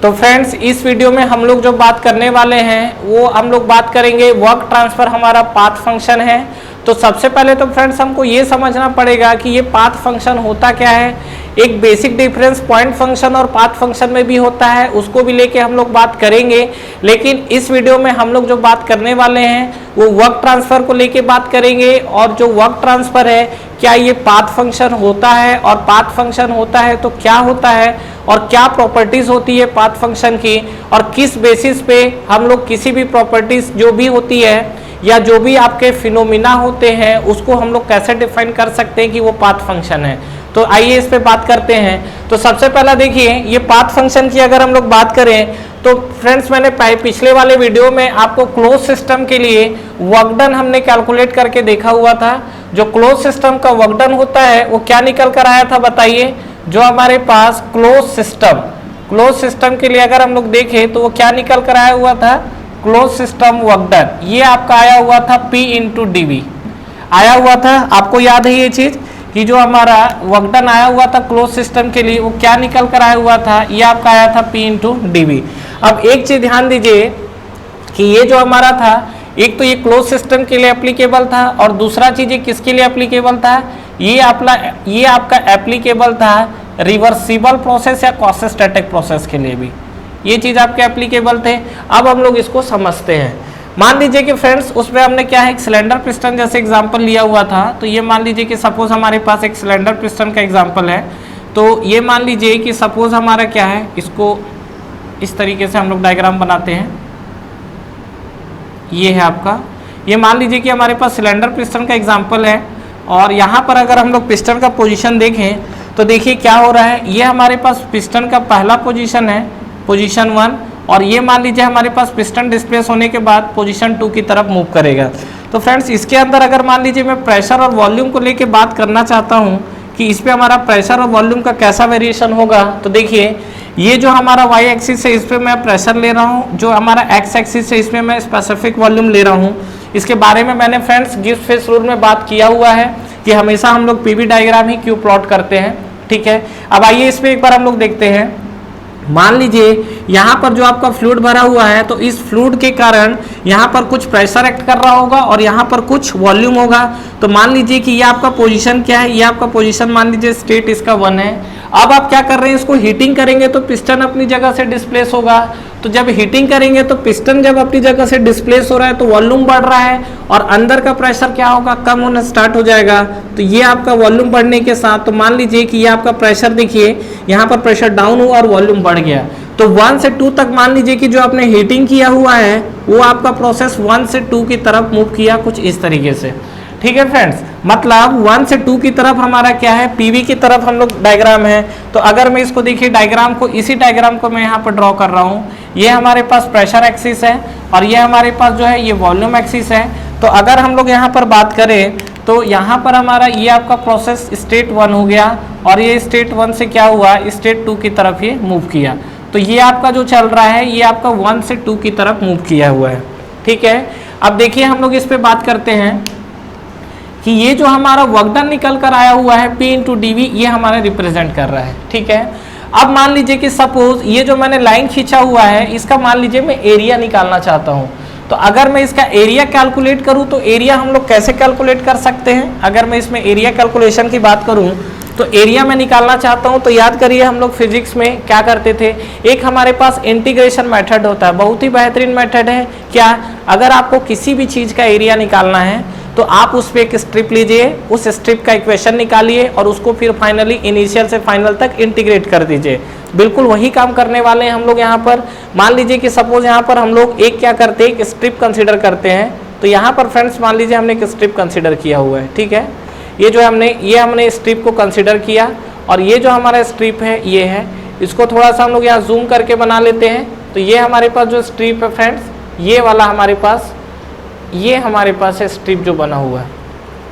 तो फ्रेंड्स इस वीडियो में हम लोग जो बात करने वाले हैं वो हम लोग बात करेंगे वर्क ट्रांसफर हमारा पाथ फंक्शन है। तो सबसे पहले तो फ्रेंड्स हमको ये समझना पड़ेगा कि ये पाथ फंक्शन होता क्या है। एक बेसिक डिफरेंस पॉइंट फंक्शन और पाथ फंक्शन में भी होता है, उसको भी लेके हम लोग बात करेंगे। लेकिन इस वीडियो में हम लोग जो बात करने वाले हैं वो वर्क ट्रांसफर को लेके बात करेंगे। और जो वर्क ट्रांसफर है क्या ये पाथ फंक्शन होता है, और पाथ फंक्शन होता है तो क्या होता है और क्या प्रॉपर्टीज होती है पाथ फंक्शन की, और किस बेसिस पे हम लोग किसी भी प्रॉपर्टीज जो भी होती है या जो भी आपके फिनोमिना होते हैं उसको हम लोग कैसे डिफाइन कर सकते हैं कि वो पाथ फंक्शन है। तो आइए इस पे बात करते हैं। तो सबसे पहला देखिए ये पाथ फंक्शन की अगर हम लोग बात करें तो फ्रेंड्स मैंने पिछले वाले वीडियो में आपको क्लोज सिस्टम के लिए वर्क डन हमने कैलकुलेट करके देखा हुआ था। जो क्लोज सिस्टम का वर्क डन होता है वो क्या निकल कर आया था बताइए। जो हमारे पास क्लोज सिस्टम के लिए अगर हम लोग देखें तो वो क्या निकल कर आया हुआ था, क्लोज सिस्टम वर्क डन ये आपका आया हुआ था P इंटू डी आया हुआ था। आपको याद है ये चीज कि जो हमारा वर्क डन आया हुआ था क्लोज सिस्टम के लिए वो क्या निकल कर आया हुआ था, ये आपका आया था P इंटू डी। अब एक चीज ध्यान दीजिए कि ये जो हमारा था एक तो ये क्लोज सिस्टम के लिए एप्लीकेबल था और दूसरा चीज ये किसके लिए एप्लीकेबल था, ये आपका एप्लीकेबल था रिवर्सिबल प्रोसेस या क्वासी-स्टैटिक प्रोसेस के लिए भी ये चीज आपके एप्लीकेबल थे। अब हम लोग इसको समझते हैं। मान लीजिए कि फ्रेंड्स उसमें हमने क्या है एक सिलेंडर पिस्टन जैसे एग्जांपल लिया हुआ था। तो ये मान लीजिए कि सपोज हमारे पास एक सिलेंडर पिस्टन का एग्जांपल है। तो ये मान लीजिए कि सपोज हमारा क्या है, इसको इस तरीके से हम लोग डायग्राम बनाते हैं। ये है आपका, ये मान लीजिए कि हमारे पास सिलेंडर पिस्टन का एग्जाम्पल है और यहाँ पर अगर हम लोग पिस्टन का पोजीशन देखें तो देखिए क्या हो रहा है। ये हमारे पास पिस्टन का पहला पोजीशन है, पोजीशन 1, और ये मान लीजिए हमारे पास पिस्टन डिस्प्लेस होने के बाद पोजीशन 2 की तरफ मूव करेगा। तो फ्रेंड्स इसके अंदर अगर मान लीजिए मैं प्रेशर और वॉल्यूम को लेके बात करना चाहता हूँ कि इस पे हमारा प्रेशर और वॉल्यूम का कैसा वेरिएशन होगा, तो देखिए ये जो हमारा वाई एक्सिस है इस पर मैं प्रेशर ले रहा हूँ, जो हमारा एक्स एक्सिस है इसमें मैं स्पेसिफिक वॉल्यूम ले रहा हूँ। इसके बारे में मैंने फ्रेंड्स गिब्स फिश रूल में बात किया हुआ है कि हमेशा हम लोग पीवी डायग्राम ही क्यों प्लॉट करते हैं, ठीक है। अब आइए इस पर एक बार हम लोग देखते हैं। मान लीजिए यहाँ पर जो आपका फ्लूइड भरा हुआ है तो इस फ्लूइड के कारण यहाँ पर कुछ प्रेशर एक्ट कर रहा होगा और यहाँ पर कुछ वॉल्यूम होगा। तो मान लीजिए कि ये आपका पोजीशन क्या है, ये आपका पोजीशन मान लीजिए स्टेट इसका 1 है। अब आप क्या कर रहे हैं, इसको हीटिंग करेंगे तो पिस्टन अपनी जगह से डिस्प्लेस होगा। तो जब हीटिंग करेंगे तो पिस्टन जब अपनी जगह से डिस्प्लेस हो रहा है तो वॉल्यूम बढ़ रहा है और अंदर का प्रेशर क्या होगा, कम होना स्टार्ट हो जाएगा। तो ये आपका वॉल्यूम बढ़ने के साथ तो मान लीजिए कि ये आपका प्रेशर देखिए यहाँ पर प्रेशर डाउन हुआ और वॉल्यूम बढ़ गया। तो 1 से 2 तक मान लीजिए कि जो आपने हीटिंग किया हुआ है वो आपका प्रोसेस 1 से 2 की तरफ मूव किया कुछ इस तरीके से, ठीक है फ्रेंड्स। मतलब 1 से 2 की तरफ हमारा क्या है, पीवी की तरफ हम लोग डायग्राम है। तो अगर मैं इसको देखिए डायग्राम को, इसी डायग्राम को मैं यहाँ पर ड्रॉ कर रहा हूँ। ये हमारे पास प्रेशर एक्सिस है और ये हमारे पास जो है ये वॉल्यूम एक्सिस है। तो अगर हम लोग यहाँ पर बात करें तो यहाँ पर हमारा ये आपका प्रोसेस स्टेट 1 हो गया और ये स्टेट 1 से क्या हुआ, स्टेट 2 की तरफ ये मूव किया। तो ये आपका जो चल रहा है ये आपका 1 से 2 की तरफ मूव किया हुआ है, ठीक है। अब देखिए हम लोग इस पे बात करते हैं कि ये जो हमारा वर्क डन निकल कर आया हुआ है P इंटू डी ये हमारा रिप्रेजेंट कर रहा है, ठीक है। अब मान लीजिए कि सपोज ये जो मैंने लाइन खींचा हुआ है इसका मान लीजिए मैं एरिया निकालना चाहता हूँ। तो अगर मैं इसका एरिया कैलकुलेट करूँ तो एरिया हम लोग कैसे कैलकुलेट कर सकते हैं। अगर मैं इसमें एरिया कैलकुलेशन की बात करूँ तो एरिया में निकालना चाहता हूँ तो याद करिए हम लोग फिजिक्स में क्या करते थे, एक हमारे पास इंटीग्रेशन मेथड होता है, बहुत ही बेहतरीन मेथड है। क्या, अगर आपको किसी भी चीज़ का एरिया निकालना है तो आप उस पर एक स्ट्रिप लीजिए, उस स्ट्रिप का इक्वेशन निकालिए और उसको फिर फाइनली इनिशियल से फाइनल तक इंटीग्रेट कर दीजिए। बिल्कुल वही काम करने वाले हैं हम लोग यहाँ पर। मान लीजिए कि सपोज यहाँ पर हम लोग एक क्या करते हैं, एक स्ट्रिप कंसीडर करते हैं। तो यहाँ पर फ्रेंड्स मान लीजिए हमने एक स्ट्रिप कंसीडर किया हुआ है, ठीक है। ये जो हमने स्ट्रिप को कंसीडर किया और ये जो हमारा स्ट्रिप है ये है। इसको थोड़ा सा हम लोग यहाँ जूम करके बना लेते हैं। तो ये हमारे पास जो स्ट्रिप है फ्रेंड्स, ये वाला हमारे पास है स्ट्रिप जो बना हुआ है,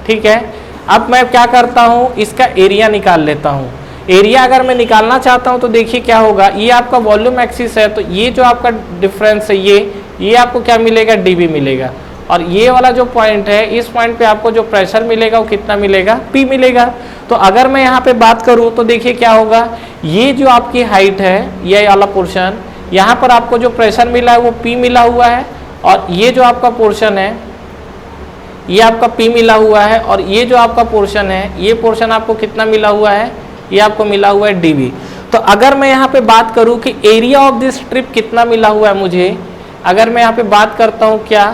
ठीक है। अब मैं क्या करता हूँ, इसका एरिया निकाल लेता हूँ। एरिया अगर मैं निकालना चाहता हूँ तो देखिए क्या होगा, ये आपका वॉल्यूम एक्सिस है तो ये जो आपका डिफरेंस है ये आपको क्या मिलेगा, डीबी मिलेगा। और ये वाला जो पॉइंट है इस पॉइंट पे आपको जो प्रेशर मिलेगा वो कितना मिलेगा, P मिलेगा। तो अगर मैं यहाँ पे बात करूँ तो देखिए क्या होगा, ये जो आपकी हाइट है ये वाला पोर्शन, यहाँ पर आपको जो प्रेशर मिला है वो P मिला हुआ है, और ये जो आपका पोर्शन है ये आपका P मिला हुआ है, और ये जो आपका पोर्शन है ये पोर्शन आपको कितना मिला हुआ है, ये आपको मिला हुआ है dV। तो अगर मैं यहाँ पे बात करूँ कि एरिया ऑफ दिस स्ट्रिप कितना मिला हुआ है मुझे, अगर मैं यहाँ पे बात करता हूँ क्या,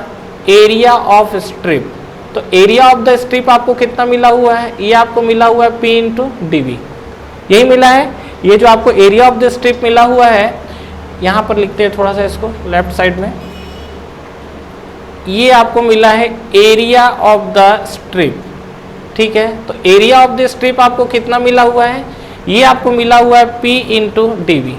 एरिया ऑफ स्ट्रिप, तो एरिया ऑफ द स्ट्रिप आपको कितना मिला हुआ है, ये आपको मिला हुआ है P इंटू dV, यही मिला है। ये जो आपको एरिया ऑफ द स्ट्रिप मिला हुआ है, यहाँ पर लिखते हैं थोड़ा सा इसको लेफ्ट साइड में, ये आपको मिला है एरिया ऑफ द स्ट्रिप, ठीक है। तो एरिया ऑफ द स्ट्रिप आपको कितना मिला हुआ है, ये आपको मिला हुआ है P इंटू dV,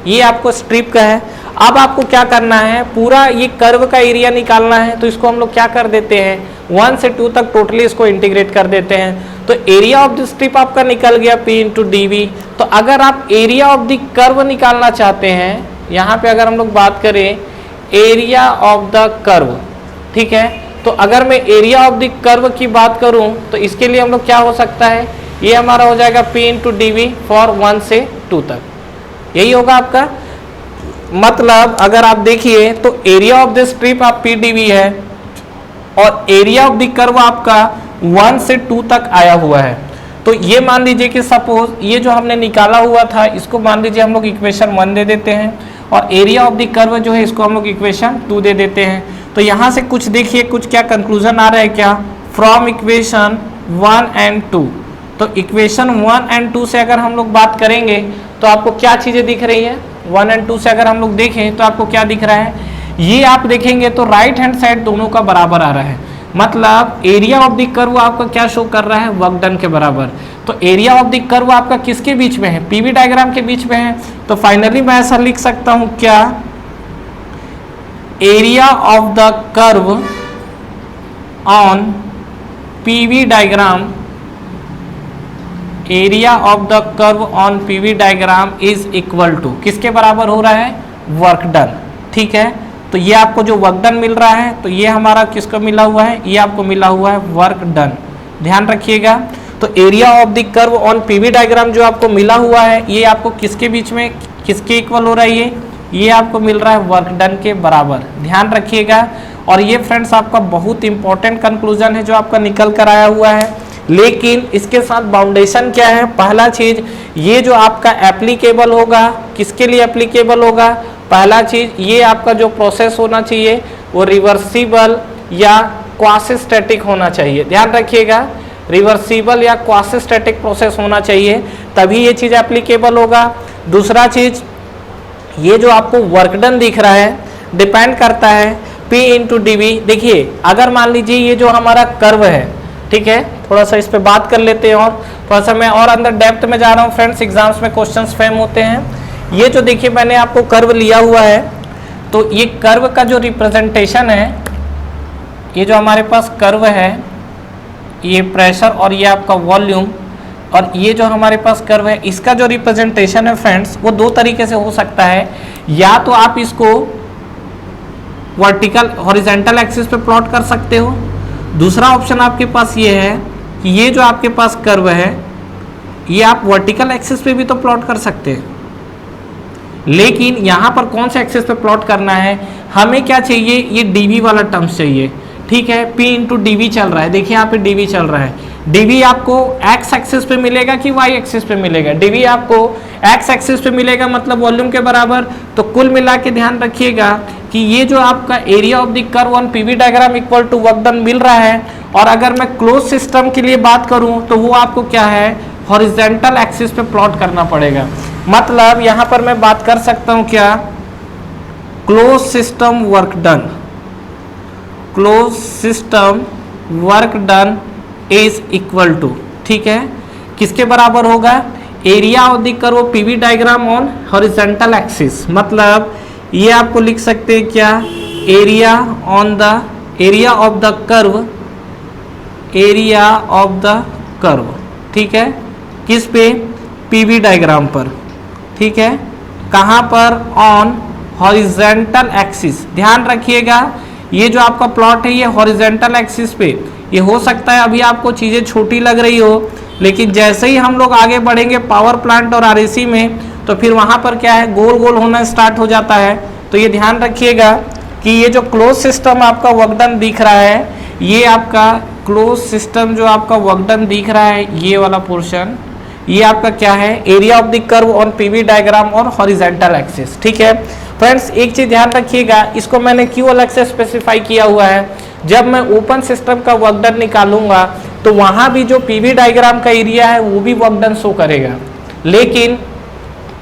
ये आपको स्ट्रिप का है। अब आपको क्या करना है, पूरा ये कर्व का एरिया निकालना है, तो इसको हम लोग क्या कर देते हैं, 1 से 2 तक टोटली इसको इंटीग्रेट कर देते हैं। तो एरिया ऑफ द स्ट्रिप आपका निकल गया P इंटू dV। तो अगर आप एरिया ऑफ द कर्व निकालना चाहते हैं, यहाँ पे अगर हम लोग बात करें एरिया ऑफ द कर्व, ठीक है, तो अगर मैं एरिया ऑफ द कर्व की बात करूं तो इसके लिए हम लोग क्या हो सकता है, ये हमारा हो जाएगा P इंटू dV फॉर 1 से 2 तक, यही होगा आपका। मतलब अगर आप देखिए तो एरिया ऑफ द स्ट्रिप आप P dV है, और एरिया ऑफ द कर्व आपका 1 से 2 तक आया हुआ है। तो ये मान लीजिए कि सपोज ये जो हमने निकाला हुआ था इसको मान लीजिए हम लोग इक्वेशन 1 दे देते हैं, और एरिया ऑफ द कर्व जो है इसको हम लोग इक्वेशन 2 दे देते हैं। तो यहाँ से कुछ देखिए, कुछ क्या कंक्लूजन आ रहा है क्या, फ्रॉम इक्वेशन 1 एंड 2। तो इक्वेशन 1 एंड 2 से अगर हम लोग बात करेंगे तो आपको क्या चीज़ें दिख रही है, 1 एंड 2 से अगर हम लोग देखें तो आपको क्या दिख रहा है, ये आप देखेंगे तो राइट हैंड साइड दोनों का बराबर आ रहा है। मतलब एरिया ऑफ द कर्व आपका क्या शो कर रहा है, वर्क डन के बराबर। तो एरिया ऑफ द कर्व आपका किसके बीच में है, पीवी डायग्राम के बीच में है। तो फाइनली मैं ऐसा लिख सकता हूं क्या, area of the curve on PV diagram, area of the curve on PV diagram is equal to किसके बराबर हो रहा है, वर्क डन, ठीक है। तो ये आपको जो वर्क डन मिल रहा है तो ये हमारा किसको मिला हुआ है, ये आपको मिला हुआ है वर्क डन, ध्यान रखिएगा। तो area of the curve on PV diagram जो आपको मिला हुआ है ये आपको किसके बीच में, किसके इक्वल हो रहा है, ये आपको मिल रहा है वर्क डन के बराबर, ध्यान रखिएगा। और ये फ्रेंड्स आपका बहुत इंपॉर्टेंट कंक्लूजन है जो आपका निकल कर आया हुआ है। लेकिन इसके साथ बाउंडेशन क्या है, पहला चीज ये जो आपका एप्लीकेबल होगा, किसके लिए एप्लीकेबल होगा, पहला चीज ये आपका जो प्रोसेस होना चाहिए वो रिवर्सिबल या क्वासी स्टैटिक होना चाहिए, ध्यान रखिएगा, रिवर्सिबल या क्वासी स्टैटिक प्रोसेस होना चाहिए, तभी ये चीज एप्लीकेबल होगा। दूसरा चीज ये जो आपको वर्क डन दिख रहा है डिपेंड करता है P इंटू dV। देखिए अगर मान लीजिए ये जो हमारा कर्व है, ठीक है, थोड़ा सा इस पे बात कर लेते हैं, और थोड़ा सा मैं और अंदर डेप्थ में जा रहा हूँ फ्रेंड्स, एग्जाम्स में क्वेश्चंस फ्रेम होते हैं। ये जो देखिए मैंने आपको कर्व लिया हुआ है, तो ये कर्व का जो रिप्रेजेंटेशन है, ये जो हमारे पास कर्व है, ये प्रेशर और ये आपका वॉल्यूम, और ये जो हमारे पास कर्व है इसका जो रिप्रेजेंटेशन है फ्रेंड्स वो दो तरीके से हो सकता है। या तो आप इसको वर्टिकल हॉरिजॉन्टल एक्सिस पे प्लॉट कर सकते हो, दूसरा ऑप्शन आपके पास ये है कि ये जो आपके पास कर्व है ये आप वर्टिकल एक्सिस पे भी तो प्लॉट कर सकते हैं। लेकिन यहाँ पर कौन से एक्सिस पे प्लॉट करना है, हमें क्या चाहिए, ये dv वाला टर्म्स चाहिए, ठीक है। P इंटू dv चल रहा है, देखिए यहाँ पे dv चल रहा है, dv आपको x एक्सिस पे मिलेगा कि y एक्सिस पे मिलेगा, dv आपको x एक्सिस पे मिलेगा मतलब वॉल्यूम के बराबर। तो कुल मिला के ध्यान रखिएगा कि ये जो आपका area of the curve on PV diagram equal to work done मिल रहा है। और अगर मैं क्लोज सिस्टम के लिए बात करूं तो वो आपको क्या है, हॉरिजॉन्टल एक्सिस पे प्लॉट करना पड़ेगा। मतलब यहां पर मैं बात कर सकता हूं क्या, close system work done, close system work done is equal to, ठीक है, किसके बराबर होगा, area of the curve PV diagram on horizontal axis. मतलब ये आपको लिख सकते हैं क्या, area on the area of the curve, area of the curve, ठीक है, किस पे, पीवी डायग्राम पर, ठीक है, कहाँ पर, ऑन हॉरिजॉन्टल एक्सिस। ध्यान रखिएगा ये जो आपका प्लॉट है ये हॉरिजॉन्टल एक्सिस पे, ये हो सकता है अभी आपको चीज़ें छोटी लग रही हो, लेकिन जैसे ही हम लोग आगे बढ़ेंगे पावर प्लांट और आरएसी में तो फिर वहां पर क्या है, गोल गोल होना स्टार्ट हो जाता है। तो ये ध्यान रखिएगा कि ये जो क्लोज सिस्टम आपका वर्क डन दिख रहा है, ये आपका क्लोज सिस्टम जो आपका वर्क डन दिख रहा है, ये वाला पोर्शन, ये आपका क्या है, area of the curve on PV diagram और हॉरिजॉन्टल एक्सिस। ठीक है फ्रेंड्स, एक चीज ध्यान रखिएगा, इसको मैंने क्यों अलग से स्पेसिफाई किया हुआ है, जब मैं ओपन सिस्टम का वर्क डन निकालूंगा तो वहां भी जो पीवी डायग्राम का एरिया है वो भी वर्क डन शो करेगा, लेकिन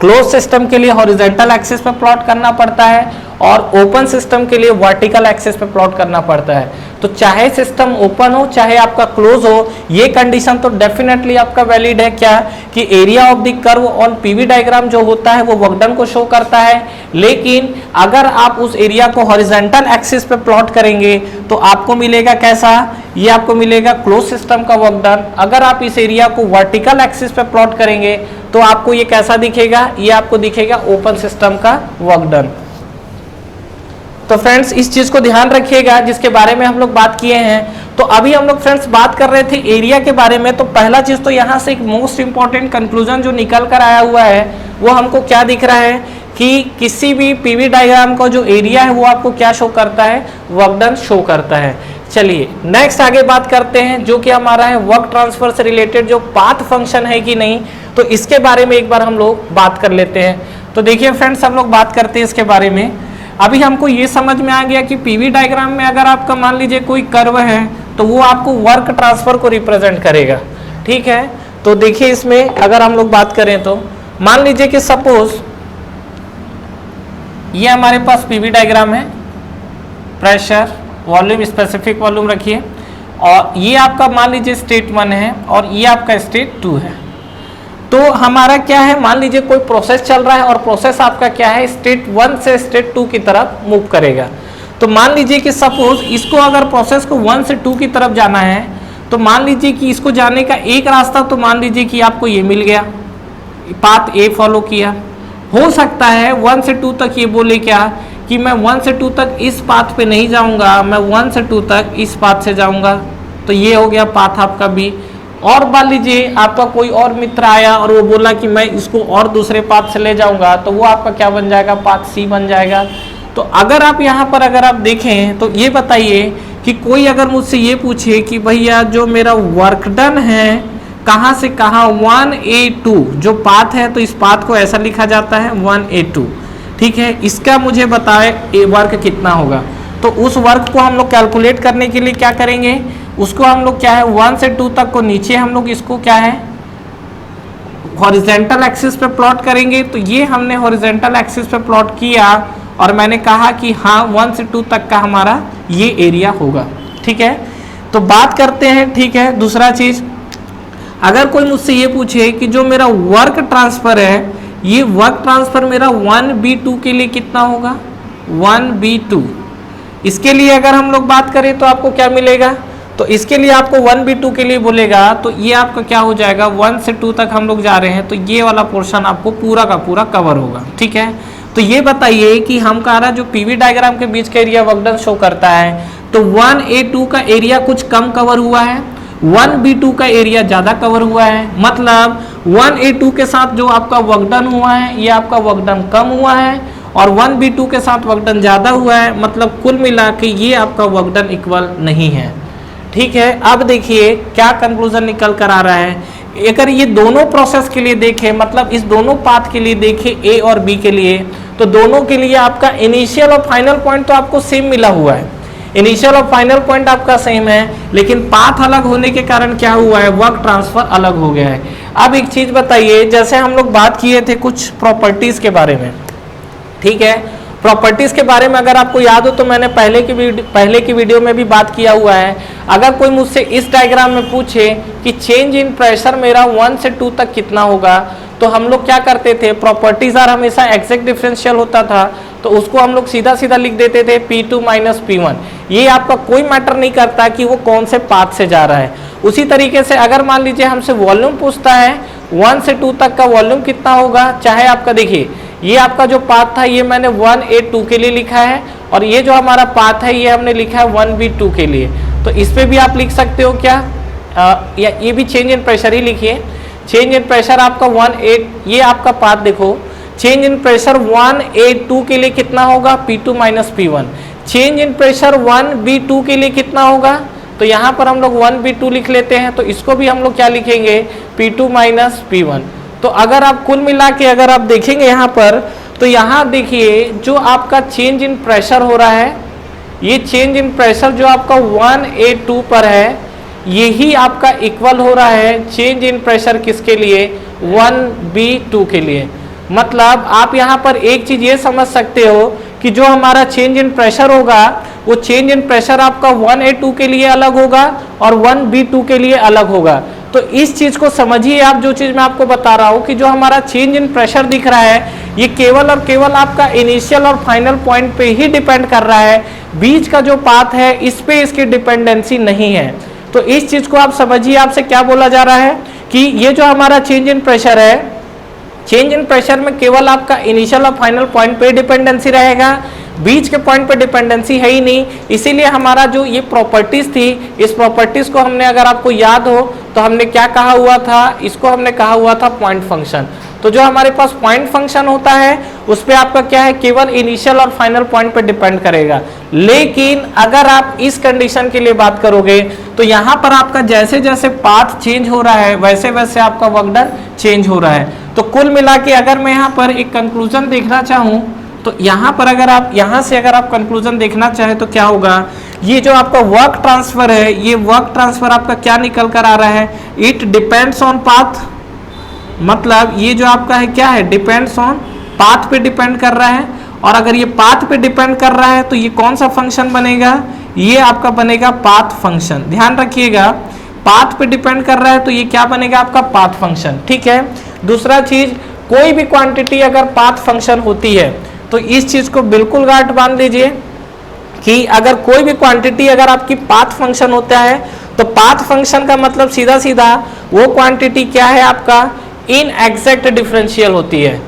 क्लोज सिस्टम के लिए हॉरिजॉन्टल एक्सिस पे प्लॉट करना पड़ता है और ओपन सिस्टम के लिए वर्टिकल एक्सिस पे प्लॉट करना पड़ता है। तो चाहे सिस्टम ओपन हो चाहे आपका क्लोज हो, ये कंडीशन तो डेफिनेटली आपका वैलिड है क्या, कि area of the curve on PV diagram जो होता है वो वर्क डन को शो करता है, लेकिन अगर आप उस एरिया को हॉरिजॉन्टल एक्सिस पे प्लॉट करेंगे तो आपको मिलेगा कैसा, ये आपको मिलेगा क्लोज सिस्टम का वर्क डन। अगर आप इस एरिया को वर्टिकल एक्सिस पे प्लॉट करेंगे तो आपको ये कैसा दिखेगा, ये आपको दिखेगा ओपन सिस्टम का वर्क डन। तो फ्रेंड्स इस चीज को ध्यान रखिएगा जिसके बारे में हम लोग बात किए हैं। तो अभी हम लोग फ्रेंड्स बात कर रहे थे एरिया के बारे में। तो पहला चीज तो यहाँ से एक मोस्ट इंपॉर्टेंट कंक्लूजन जो निकल कर आया हुआ है वो हमको क्या दिख रहा है कि किसी भी पीवी डायग्राम का जो एरिया है वो आपको क्या शो करता है, वर्क डन शो करता है। चलिए नेक्स्ट आगे बात करते हैं जो कि हमारा है वर्क ट्रांसफर से रिलेटेड जो पाथ फंक्शन है कि नहीं, तो इसके बारे में एक बार हम लोग बात कर लेते हैं। तो देखिए फ्रेंड्स, हम लोग बात करते हैं इसके बारे में। अभी हमको ये समझ में आ गया कि पीवी डायग्राम में अगर आपका मान लीजिए कोई कर्व है तो वो आपको वर्क ट्रांसफर को रिप्रेजेंट करेगा। ठीक है, तो देखिए इसमें अगर हम लोग बात करें तो मान लीजिए कि सपोज ये हमारे पास पीवी डायग्राम है, प्रेशर, वॉल्यूम, स्पेसिफिक वॉल्यूम रखिए, और ये आपका मान लीजिए स्टेट 1 है और ये आपका स्टेट 2 है। तो हमारा क्या है, मान लीजिए कोई प्रोसेस चल रहा है और प्रोसेस आपका क्या है, स्टेट 1 से स्टेट 2 की तरफ मूव करेगा। तो मान लीजिए कि सपोज इसको अगर प्रोसेस को 1 से 2 की तरफ जाना है तो मान लीजिए कि इसको जाने का एक रास्ता, तो मान लीजिए कि आपको ये मिल गया, पाथ ए फॉलो किया। हो सकता है 1 से 2 तक ये बोले क्या कि मैं 1 से 2 तक इस पाथ पे नहीं जाऊंगा, मैं 1 से 2 तक इस पाथ से जाऊंगा। तो ये हो गया पाथ आपका बी। और मान लीजिए आपका कोई और मित्र आया और वो बोला कि मैं इसको और दूसरे पाथ से ले जाऊंगा, तो वो आपका क्या बन जाएगा, पाथ सी बन जाएगा। तो अगर आप यहाँ पर अगर आप देखें तो ये बताइए कि कोई अगर मुझसे ये पूछे कि भैया जो मेरा वर्क डन है कहाँ से कहाँ, 1A2 जो पाथ है, तो इस पाथ को ऐसा लिखा जाता है 1A2। ठीक है, इसका मुझे बताए वर्क कितना होगा। तो उस वर्क को हम लोग कैलकुलेट करने के लिए क्या करेंगे, उसको हम लोग क्या है 1 से 2 तक को नीचे हम लोग इसको क्या है हॉरिजॉन्टल एक्सिस पे प्लॉट करेंगे। तो ये हमने हॉरिजॉन्टल एक्सिस पे प्लॉट किया और मैंने कहा कि हाँ 1 से 2 तक का हमारा ये एरिया होगा। ठीक है, तो बात करते हैं। ठीक है, दूसरा चीज, अगर कोई मुझसे ये पूछे कि जो मेरा वर्क ट्रांसफर है, ये वर्क ट्रांसफर मेरा 1B2 के लिए कितना होगा, 1B2, इसके लिए अगर हम लोग बात करें तो आपको क्या मिलेगा, तो इसके लिए आपको 1B2 के लिए बोलेगा तो ये आपका क्या हो जाएगा, 1 से 2 तक हम लोग जा रहे हैं तो ये वाला पोर्शन आपको पूरा का पूरा कवर होगा। ठीक है, तो ये बताइए कि हम कह रहा जो पीवी डायग्राम के बीच का एरिया वर्क डन शो करता है, तो 1A2 का एरिया कुछ कम कवर हुआ है, 1B2 का एरिया ज़्यादा कवर हुआ है। मतलब 1A2 के साथ जो आपका वर्क डन हुआ है ये आपका वर्क डन कम हुआ है और 1B2 के साथ वर्क डन ज़्यादा हुआ है। मतलब कुल मिला के ये आपका वर्क डन इक्वल नहीं है। ठीक है, अब देखिए क्या कंक्लूजन निकल कर आ रहा है। अगर ये दोनों प्रोसेस के लिए देखें, मतलब इस दोनों पाथ के लिए देखें ए और बी के लिए, तो दोनों के लिए आपका इनिशियल और फाइनल पॉइंट तो आपको सेम मिला हुआ है, इनिशियल और फाइनल पॉइंट आपका सेम है, लेकिन पाथ अलग होने के कारण क्या हुआ है, वर्क ट्रांसफर अलग हो गया है। अब एक चीज बताइए, जैसे हम लोग बात किए थे कुछ प्रॉपर्टीज के बारे में। ठीक है, प्रॉपर्टीज के बारे में अगर आपको याद हो तो मैंने पहले की वीडियो में भी बात किया हुआ है। अगर कोई मुझसे इस डायग्राम में पूछे कि चेंज इन प्रेशर मेरा 1 से 2 तक कितना होगा, तो हम लोग क्या करते थे, प्रॉपर्टीज आर हमेशा एग्जैक्ट डिफरेंशियल होता था, तो उसको हम लोग सीधा सीधा लिख देते थे P2 माइनस P1। ये आपका कोई मैटर नहीं करता कि वो कौन से पाथ से जा रहा है। उसी तरीके से अगर मान लीजिए हमसे वॉल्यूम पूछता है 1 से 2 तक का वॉल्यूम कितना होगा, चाहे आपका देखिए ये आपका जो पाथ था ये मैंने 1A2 के लिए लिखा है और ये जो हमारा पाथ है ये हमने लिखा है 1B2 के लिए। तो इस पे भी आप लिख सकते हो क्या, या ये भी चेंज इन प्रेशर ही लिखिए। चेंज इन प्रेशर आपका 1A, ये आपका पाथ देखो चेंज इन प्रेशर 1A2 के लिए कितना होगा, P2 minus P1। Change in pressure 1B2 के लिए कितना होगा, तो यहाँ पर हम लोग 1B2 लिख लेते हैं, तो इसको भी हम लोग क्या लिखेंगे, P2 माइनस P1। तो अगर आप कुल मिला के अगर आप देखेंगे यहाँ पर, तो यहाँ देखिए जो आपका चेंज इन प्रेशर हो रहा है, ये चेंज इन प्रेशर जो आपका 1A2 पर है, यही आपका इक्वल हो रहा है चेंज इन प्रेशर किसके लिए, 1B2 के लिए। मतलब आप यहाँ पर एक चीज ये समझ सकते हो कि जो हमारा चेंज इन प्रेशर होगा, वो चेंज इन प्रेशर आपका 1A2 के लिए अलग होगा और 1B2 के लिए अलग होगा। तो इस चीज को समझिए आप, जो चीज मैं आपको बता रहा हूं कि जो हमारा चेंज इन प्रेशर दिख रहा है, ये केवल और केवल आपका इनिशियल और फाइनल पॉइंट पे ही डिपेंड कर रहा है, बीच का जो पाथ है इस पे इसकी डिपेंडेंसी नहीं है। तो इस चीज को आप समझिए, आपसे क्या बोला जा रहा है कि ये जो हमारा चेंज इन प्रेशर है, चेंज इन प्रेशर में केवल आपका इनिशियल और फाइनल पॉइंट पे डिपेंडेंसी रहेगा, बीच के पॉइंट पे डिपेंडेंसी है ही नहीं। इसीलिए हमारा जो ये प्रॉपर्टीज थी, इस प्रॉपर्टीज को हमने, अगर आपको याद हो तो हमने क्या कहा हुआ था, इसको हमने कहा हुआ था पॉइंट फंक्शन। तो जो हमारे पास पॉइंट फंक्शन होता है उस पे आपका क्या है, केवल इनिशियल और फाइनल पॉइंट पे डिपेंड करेगा। लेकिन अगर आप इस कंडीशन के लिए बात करोगे तो यहाँ पर आपका जैसे जैसे पाथ चेंज हो रहा है वैसे वैसे आपका वर्क डन चेंज हो रहा है। तो कुल मिला के अगर मैं यहाँ पर एक कंक्लूजन देखना चाहूँ, तो यहाँ पर अगर आप यहाँ से अगर आप कंक्लूजन देखना चाहे तो क्या होगा, ये जो आपका वर्क ट्रांसफर है, ये वर्क ट्रांसफर आपका क्या निकल कर आ रहा है, इट डिपेंड्स ऑन पाथ। मतलब ये जो आपका है क्या है, डिपेंड्स ऑन पाथ पे डिपेंड कर रहा है। और अगर ये पाथ पे डिपेंड कर रहा है तो ये कौन सा फंक्शन बनेगा, ये आपका बनेगा पाथ फंक्शन। ध्यान रखिएगा, पाथ पे डिपेंड कर रहा है तो ये क्या बनेगा, आपका पाथ फंक्शन। ठीक है। दूसरा चीज, कोई भी क्वांटिटी अगर पाथ फंक्शन होती है तो इस चीज को बिल्कुल गांठ बांध लीजिए कि अगर कोई भी क्वांटिटी अगर आपकी पाथ फंक्शन होता है तो पाथ फंक्शन का मतलब सीधा सीधा वो क्वांटिटी क्या है, आपका इन एग्जैक्ट डिफरेंशियल होती है।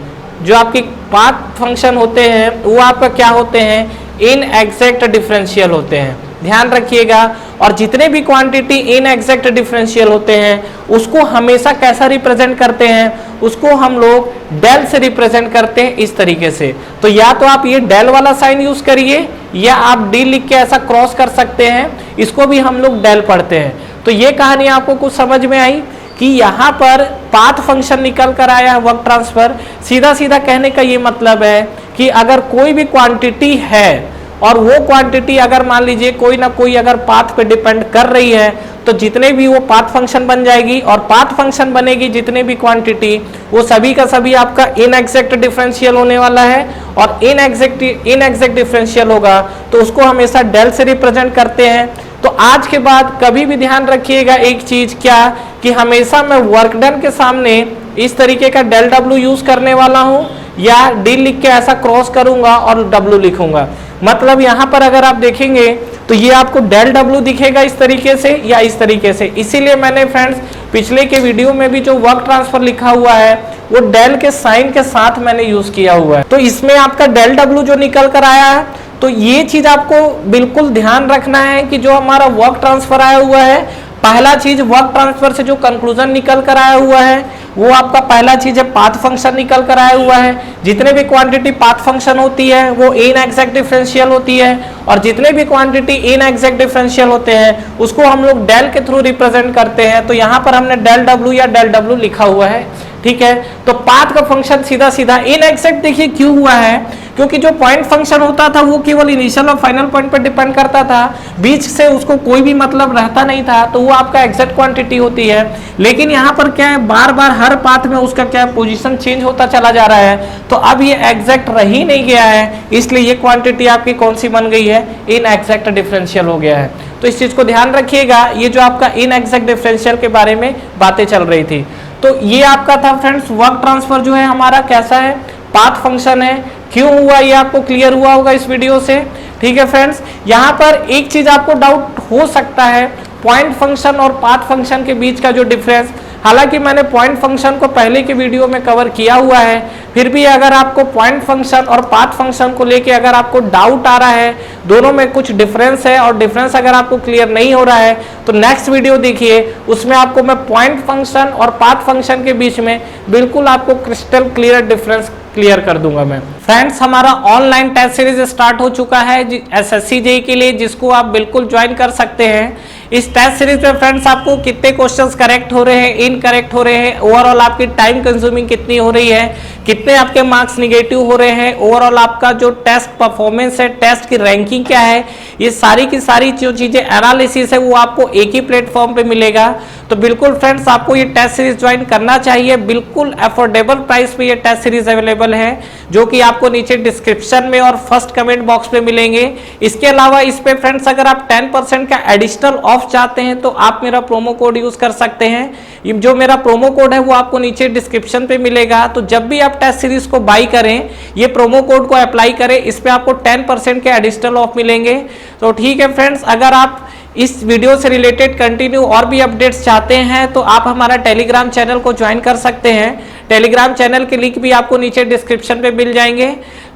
जो आपकी पाथ फंक्शन होते हैं वो आपका क्या होते हैं, इन एग्जैक्ट डिफरेंशियल होते हैं। ध्यान रखिएगा। और जितने भी क्वांटिटी इन एग्जैक्ट डिफरेंशियल होते हैं उसको हमेशा कैसा रिप्रेजेंट करते हैं, उसको हम लोग डेल से रिप्रेजेंट करते हैं, इस तरीके से। तो या तो आप ये डेल वाला साइन यूज करिए या आप डी लिख के ऐसा क्रॉस कर सकते हैं, इसको भी हम लोग डेल पढ़ते हैं। तो ये कहानी आपको कुछ समझ में आई कि यहाँ पर पाथ फंक्शन निकल कर आया है वर्क ट्रांसफर। सीधा सीधा कहने का ये मतलब है कि अगर कोई भी क्वांटिटी है और वो क्वांटिटी अगर मान लीजिए कोई ना कोई अगर पाथ पे डिपेंड कर रही है तो जितने भी वो पाथ फंक्शन बन जाएगी, और पाथ फंक्शन बनेगी जितने भी क्वांटिटी, वो सभी का सभी आपका इन एग्जैक्ट डिफरेंशियल होने वाला है। और इन एग्जैक्ट डिफरेंशियल होगा तो उसको हमेशा डेल से रिप्रेजेंट करते हैं। तो आज के बाद कभी भी ध्यान रखिएगा एक चीज, क्या कि हमेशा मैं वर्क डन के सामने इस तरीके का डेल डब्ल्यू यूज करने वाला हूं या डी लिख के ऐसा क्रॉस करूंगा और डब्ल्यू लिखूंगा। मतलब यहां पर अगर आप देखेंगे तो ये आपको डेल डब्ल्यू दिखेगा इस तरीके से या इस तरीके से। इसीलिए मैंने फ्रेंड्स पिछले के वीडियो में भी जो वर्क ट्रांसफर लिखा हुआ है वो डेल के साइन के साथ मैंने यूज किया हुआ है। तो इसमें आपका डेल डब्ल्यू जो निकल कर आया है, तो ये चीज आपको बिल्कुल ध्यान रखना है कि जो हमारा वर्क ट्रांसफर आया हुआ है, पहला चीज वर्क ट्रांसफर से जो कंक्लूजन निकल कर आया हुआ है वो आपका पहला चीज है पाथ फंक्शन निकल कर आया हुआ है। जितने भी क्वांटिटी पाथ फंक्शन होती है वो इन एग्जैक्ट डिफरेंशियल होती है, और जितने भी क्वांटिटी इन एग्जैक्ट डिफरेंशियल होते हैं उसको हम लोग डेल के थ्रू रिप्रेजेंट करते हैं। तो यहाँ पर हमने डेल डब्ल्यू या डेल डब्ल्यू लिखा हुआ है। ठीक है। तो पाथ का फंक्शन सीधा सीधा इन एग्जैक्ट देखिए क्यों हुआ है, क्योंकि जो पॉइंट फंक्शन होता था वो केवल इनिशियल और फाइनल पॉइंट पर डिपेंड करता था, बीच से उसको कोई भी मतलब रहता नहीं था, तो वो आपका एग्जैक्ट क्वांटिटी होती है। लेकिन यहाँ पर क्या है, बार बार हर पाथ में उसका क्या पोजीशन चेंज होता चला जा रहा है, तो अब ये एग्जैक्ट रह ही नहीं गया है, इसलिए ये क्वांटिटी आपकी कौन सी बन गई है, इन एग्जैक्ट डिफरेंशियल हो गया है। तो इस चीज को ध्यान रखिएगा, ये जो आपका इन एग्जैक्ट डिफरेंशियल के बारे में बातें चल रही थी। तो ये आपका था फ्रेंड्स वर्क ट्रांसफर जो है हमारा कैसा है, पाथ फंक्शन है। क्यों हुआ ये आपको क्लियर हुआ होगा इस वीडियो से। ठीक है फ्रेंड्स, यहाँ पर एक चीज आपको डाउट हो सकता है, पॉइंट फंक्शन और पाथ फंक्शन के बीच का जो डिफरेंस हालांकि मैंने पॉइंट फंक्शन को पहले के वीडियो में कवर किया हुआ है, फिर भी अगर आपको पॉइंट फंक्शन और पाथ फंक्शन को लेके अगर आपको डाउट आ रहा है, दोनों में कुछ डिफरेंस है और डिफरेंस अगर आपको क्लियर नहीं हो रहा है तो नेक्स्ट वीडियो देखिए, उसमें आपको मैं पॉइंट फंक्शन और पाथ फंक्शन के बीच में बिल्कुल आपको क्रिस्टल क्लियर डिफरेंस क्लियर कर दूंगा मैं। फ्रेंड्स, हमारा ऑनलाइन टेस्ट सीरीज स्टार्ट हो चुका है एसएससी जेईई के लिए, जिसको आप बिल्कुल ज्वाइन कर सकते हैं। इस टेस्ट सीरीज में फ्रेंड्स आपको कितने क्वेश्चंस करेक्ट हो रहे हैं, इनकरेक्ट हो रहे हैं, ओवरऑल आपकी टाइम कंज्यूमिंग कितनी हो रही है, कितने आपके मार्क्स निगेटिव हो रहे हैं, ओवरऑल आपका जो टेस्ट परफॉर्मेंस है, टेस्ट की रैंकिंग क्या है, ये सारी की सारी जो चीजें एनालिसिस है वो आपको एक ही प्लेटफॉर्म पे मिलेगा। तो बिल्कुल फ्रेंड्स, आपको ये टेस्ट सीरीज ज्वाइन करना चाहिए। बिल्कुल अफोर्डेबल प्राइस पे ये टेस्ट सीरीज अवेलेबल है, जो कि आपको नीचे डिस्क्रिप्शन में और फर्स्ट कमेंट बॉक्स पे मिलेंगे। इसके अलावा इस पे फ्रेंड्स अगर आप 10% का एडिशनल ऑफ चाहते हैं तो आप मेरा प्रोमो कोड यूज कर सकते हैं। जो मेरा प्रोमो कोड है वो आपको नीचे डिस्क्रिप्शन पे मिलेगा। तो जब भी आप टेस्ट सीरीज को बाई करें, ये प्रोमो कोड को अप्लाई करें, इस पे आपको 10% के एडिशनल ऑफ मिलेंगे। तो ठीक है फ्रेंड्स, अगर आप इस वीडियो से रिलेटेड कंटिन्यू और भी अपडेट्स चाहते हैं तो आप हमारा टेलीग्राम चैनल को ज्वाइन कर सकते हैं। टेलीग्राम चैनल के लिंक भी आपको नीचे डिस्क्रिप्शन पे मिल जाएंगे।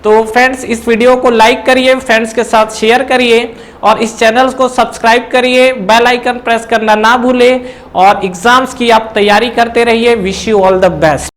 तो फ्रेंड्स, इस वीडियो को लाइक करिए, फ्रेंड्स के साथ शेयर करिए और इस चैनल को सब्सक्राइब करिए, बेल आइकन प्रेस करना ना भूलें और एग्जाम्स की आप तैयारी करते रहिए। Wish you all the best.